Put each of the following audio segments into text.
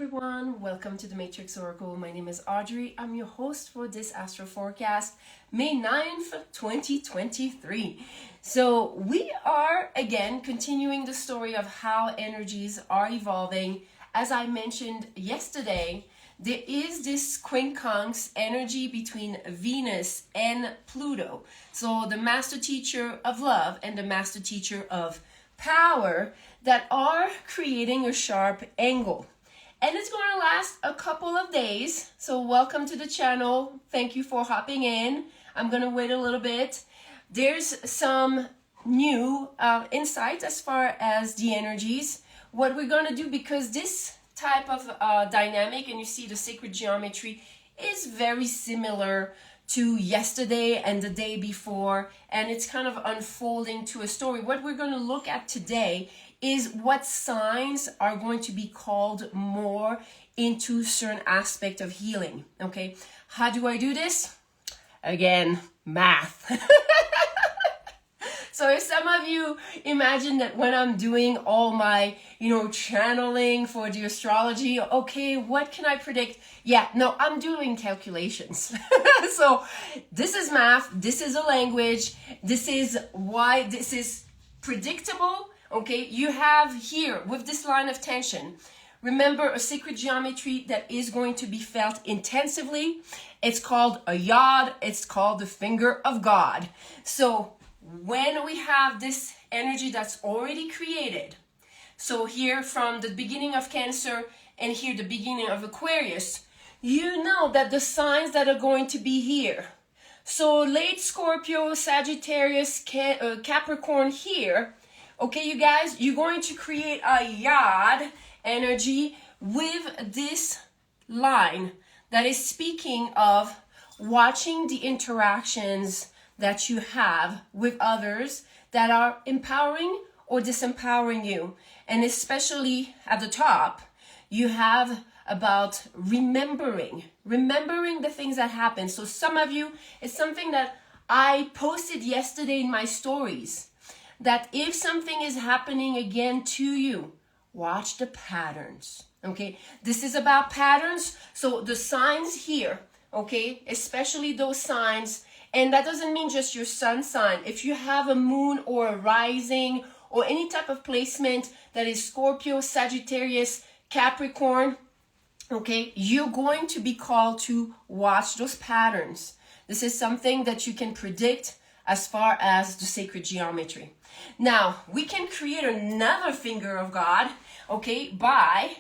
Everyone, welcome to the Matrix Oracle. My name is Audrey. I'm your host for this Astro Forecast, May 9th, 2023. So we are again continuing the story of how energies are evolving. As I mentioned yesterday, there is this quincunx energy between Venus and Pluto. So the master teacher of love and the master teacher of power that are creating a sharp angle. And it's going to last a couple of days. So welcome to the channel. Thank you for hopping in. I'm going to wait a little bit. There's some new insights as far as the energies. What we're going to do, because this type of dynamic, and you see the sacred geometry, is very similar to yesterday and the day before. And it's kind of unfolding to a story. What we're going to look at today is what signs are going to be called more into certain aspect of healing. Okay, how do I do this? Again, math. So if some of you imagine that when I'm doing all my, channeling for the astrology, okay, what can I predict? Yeah, no, I'm doing calculations. So this is math, this is a language, this is why this is predictable. Okay, you have here with this line of tension, remember a sacred geometry that is going to be felt intensively. It's called a yod. It's called the finger of God. So when we have this energy that's already created, so here from the beginning of Cancer and here the beginning of Aquarius, you know that the signs that are going to be here. So late Scorpio, Sagittarius, Capricorn here. Okay, you guys, you're going to create a yod energy with this line that is speaking of watching the interactions that you have with others that are empowering or disempowering you. And especially at the top, you have about remembering the things that happen. So some of you, it's something that I posted yesterday in my stories, that if something is happening again to you, watch the patterns, okay? This is about patterns, so the signs here, okay, especially those signs, and that doesn't mean just your sun sign. If you have a moon or a rising or any type of placement that is Scorpio, Sagittarius, Capricorn, okay, you're going to be called to watch those patterns. This is something that you can predict as far as the sacred geometry. Now, we can create another finger of God, okay, by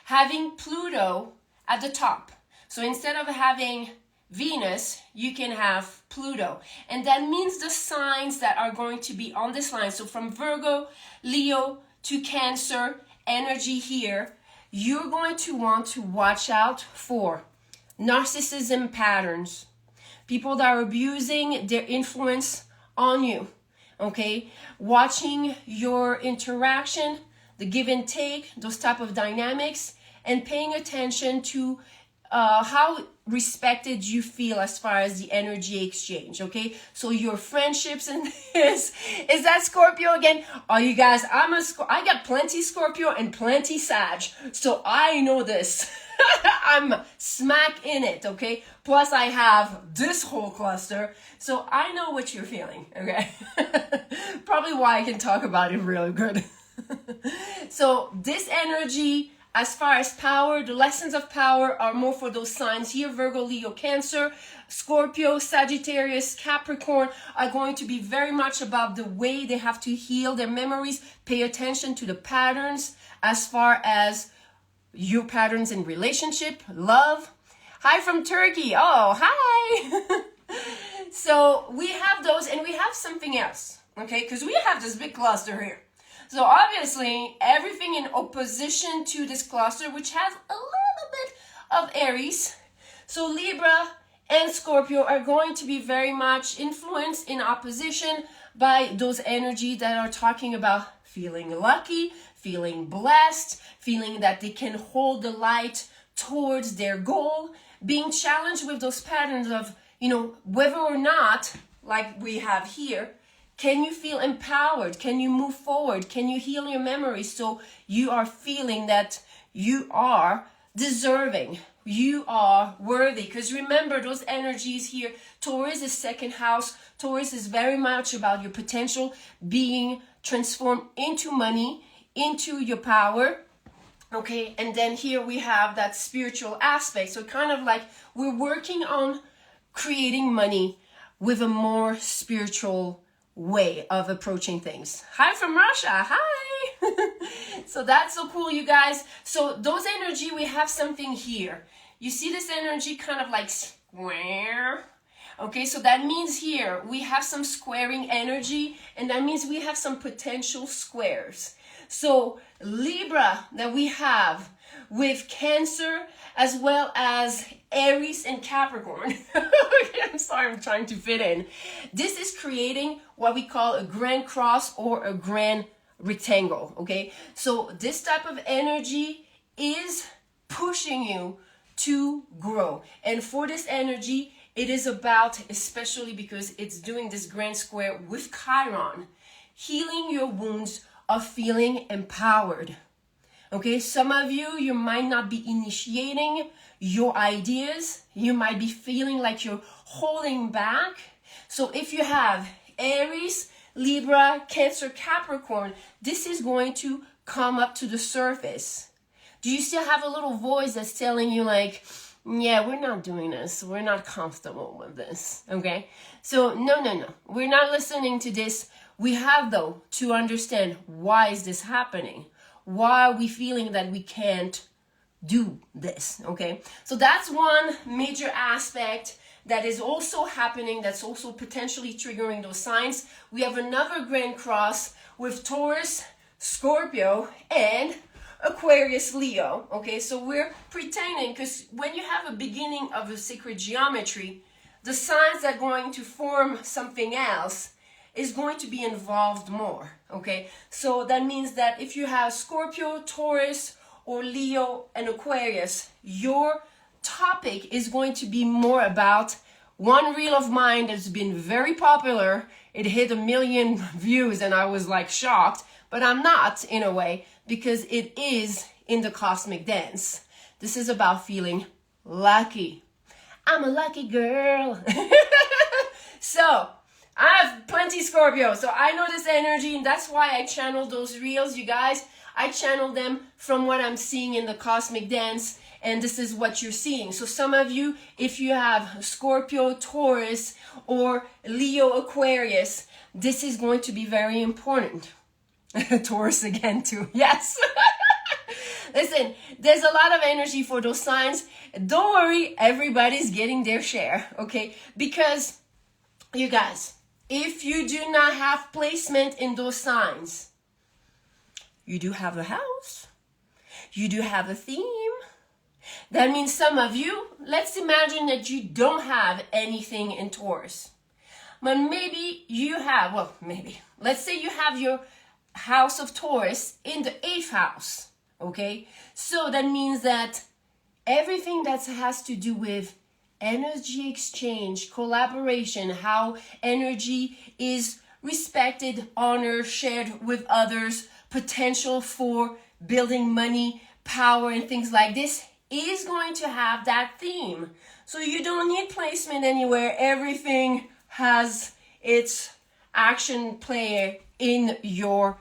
having Pluto at the top. So instead of having Venus, you can have Pluto. And that means the signs that are going to be on this line. So from Virgo, Leo to Cancer, energy here, you're going to want to watch out for narcissism patterns. People that are abusing their influence on you. Okay, watching your interaction, the give and take, those type of dynamics, and paying attention to how respected you feel as far as the energy exchange. Okay, so your friendships and this is that Scorpio again. Oh, you guys, I got plenty Scorpio and plenty Sag, so I know this. I'm smack in it, okay? Plus I have this whole cluster, so I know what you're feeling, okay? Probably why I can talk about it really good. So this energy, as far as power, the lessons of power are more for those signs here. Virgo, Leo, Cancer, Scorpio, Sagittarius, Capricorn are going to be very much about the way they have to heal their memories. Pay attention to the patterns as far as your patterns in relationship, love. Hi from Turkey. Oh, hi. So we have those, and we have something else, okay? Because we have this big cluster here. So obviously, everything in opposition to this cluster, which has a little bit of Aries. So Libra and Scorpio are going to be very much influenced in opposition by those energies that are talking about feeling lucky, feeling blessed, feeling that they can hold the light towards their goal, being challenged with those patterns of, whether or not, like we have here, can you feel empowered? Can you move forward? Can you heal your memories so you are feeling that you are deserving. You are worthy. Because remember, those energies here, Taurus is second house. Taurus is very much about your potential being transformed into money, into your power. Okay, and then here we have that spiritual aspect. So kind of like we're working on creating money with a more spiritual way of approaching things. Hi from Russia. Hi. So that's so cool, you guys. So those energy, we have something here. You see this energy kind of like square. Okay, so that means here we have some squaring energy, and that means we have some potential squares. So Libra that we have with Cancer as well as Aries and Capricorn. I'm sorry, I'm trying to fit in. This is creating what we call a grand cross or a grand rectangle, okay? So this type of energy is pushing you to grow. And for this energy, it is about, especially because it's doing this grand square with Chiron, healing your wounds of feeling empowered. Okay, some of you, you might not be initiating your ideas. You might be feeling like you're holding back. So if you have Aries, Libra, Cancer, Capricorn, this is going to come up to the surface. Do you still have a little voice that's telling you like, yeah, we're not doing this. We're not comfortable with this, okay? So no. We're not listening to this. We have, though, to understand why is this happening? Why are we feeling that we can't do this, okay? So that's one major aspect that is also happening, that's also potentially triggering those signs. We have another grand cross with Taurus, Scorpio, and Aquarius, Leo, okay? So we're pretending, because when you have a beginning of a sacred geometry, the signs that are going to form something else is going to be involved more, okay? So that means that if you have Scorpio, Taurus, or Leo and Aquarius, your topic is going to be more about one reel of mine that's been very popular. It hit 1 million views and I was like shocked, but I'm not in a way because it is in the cosmic dance. This is about feeling lucky. I'm a lucky girl. So I have plenty Scorpio, so I know this energy, and that's why I channel those reels, you guys. I channel them from what I'm seeing in the cosmic dance, and this is what you're seeing. So some of you, if you have Scorpio, Taurus, or Leo, Aquarius, this is going to be very important. Taurus again too, yes. Listen, there's a lot of energy for those signs. Don't worry, everybody's getting their share, okay? Because, you guys, if you do not have placement in those signs, you do have a house, you do have a theme. That means some of you, let's imagine that you don't have anything in Taurus. But maybe you have, well, maybe, let's say you have your house of Taurus in the 8th house, okay? So that means that everything that has to do with energy exchange, collaboration, how energy is respected, honored, shared with others, potential for building money, power, and things like this is going to have that theme. So you don't need placement anywhere. Everything has its action player in your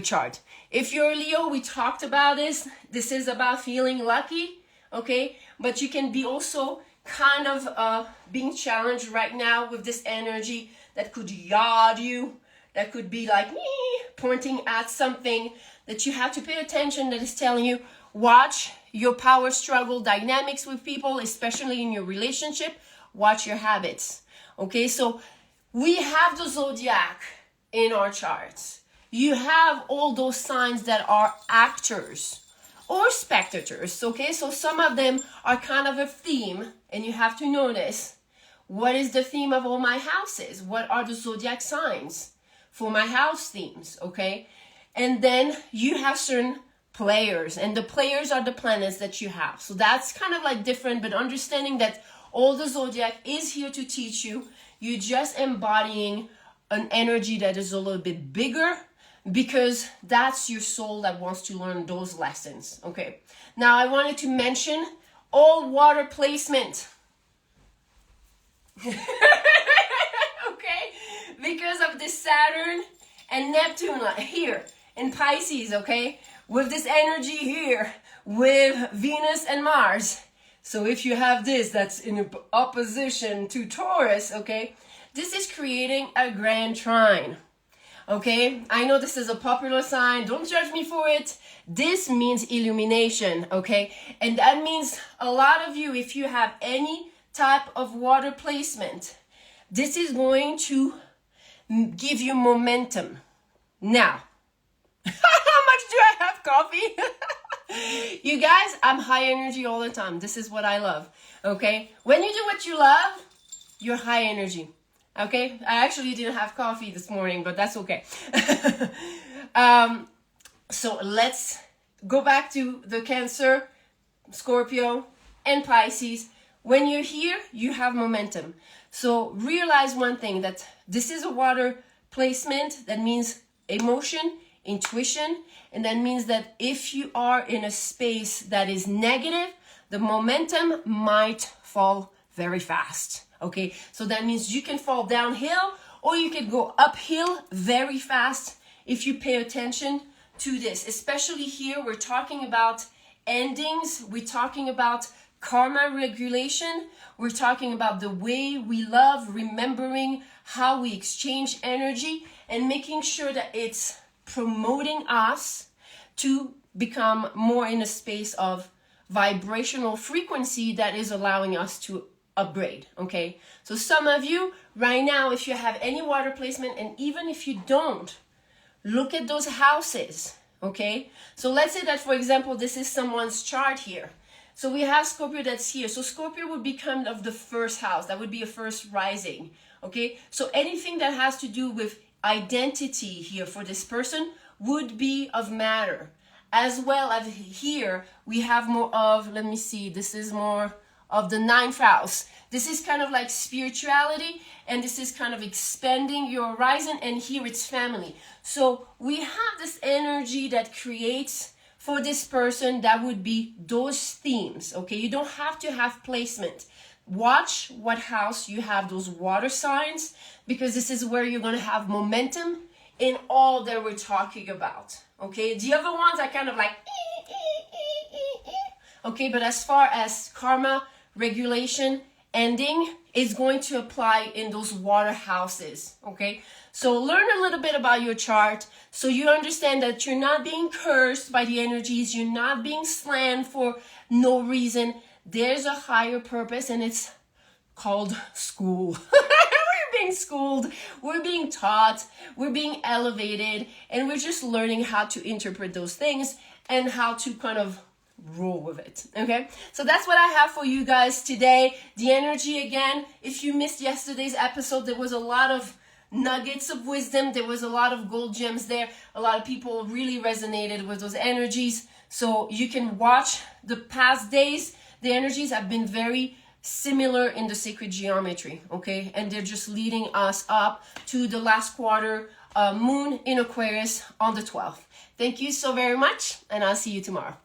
chart. If you're Leo, we talked about this. This is about feeling lucky, okay? But you can be also kind of being challenged right now with this energy that could yard you, that could be like pointing at something that you have to pay attention, that is telling you, watch your power struggle dynamics with people, especially in your relationship. Watch your habits, okay? So we have the zodiac in our charts. You have all those signs that are actors or spectators, okay? So some of them are kind of a theme, and you have to notice, what is the theme of all my houses? What are the zodiac signs for my house themes, okay? And then you have certain players, and the players are the planets that you have. So that's kind of like different, but understanding that all the zodiac is here to teach you. You're just embodying an energy that is a little bit bigger because that's your soul that wants to learn those lessons. Okay, now I wanted to mention all water placement. Okay, because of this Saturn and Neptune here in Pisces, okay, with this energy here with Venus and Mars. So if you have this that's in opposition to Taurus, okay, this is creating a grand trine. Okay, I know this is a popular sign, don't judge me for it. This means illumination, okay, and that means a lot of you, if you have any type of water placement, this is going to give you momentum. Now, how much do I have coffee? You guys, I'm high energy all the time. This is what I love, okay? When you do what you love, you're high energy, okay? I actually didn't have coffee this morning, but that's okay. So let's go back to the Cancer, Scorpio, and Pisces. When you're here, you have momentum. So realize one thing, that this is a water placement. That means emotion, intuition, and that means that if you are in a space that is negative, the momentum might fall very fast. Okay, so that means you can fall downhill or you can go uphill very fast if you pay attention to this. Especially here, we're talking about endings, we're talking about karma regulation, we're talking about the way we love, remembering how we exchange energy and making sure that it's promoting us to become more in a space of vibrational frequency that is allowing us to upgrade. Okay, so some of you right now, if you have any water placement, and even if you don't, look at those houses. Okay, so let's say that, for example, this is someone's chart here. So we have Scorpio that's here. So Scorpio would be kind of the first house. That would be a first rising. Okay, so anything that has to do with identity here for this person would be of matter. As well as here, we have more of, let me see, this is more of the 9th house. This is kind of like spirituality, and this is kind of expanding your horizon, and here it's family. So we have this energy that creates for this person, that would be those themes. Okay, you don't have to have placement. Watch what house you have those water signs, because this is where you're going to have momentum in all that we're talking about. Okay, the other ones are kind of like okay, but as far as karma regulation ending is going to apply in those water houses. Okay, so learn a little bit about your chart so you understand that you're not being cursed by the energies, you're not being slammed for no reason. There's a higher purpose, and it's called school. We're being schooled, we're being taught, we're being elevated, and we're just learning how to interpret those things and how to kind of roll with it. Okay, so that's what I have for you guys today. The energy, again, if you missed yesterday's episode, there was a lot of nuggets of wisdom, there was a lot of gold gems there. A lot of people really resonated with those energies, so you can watch the past days. The energies have been very similar in the sacred geometry, okay, and they're just leading us up to the last quarter moon in Aquarius on the 12th. Thank you so very much, and I'll see you tomorrow.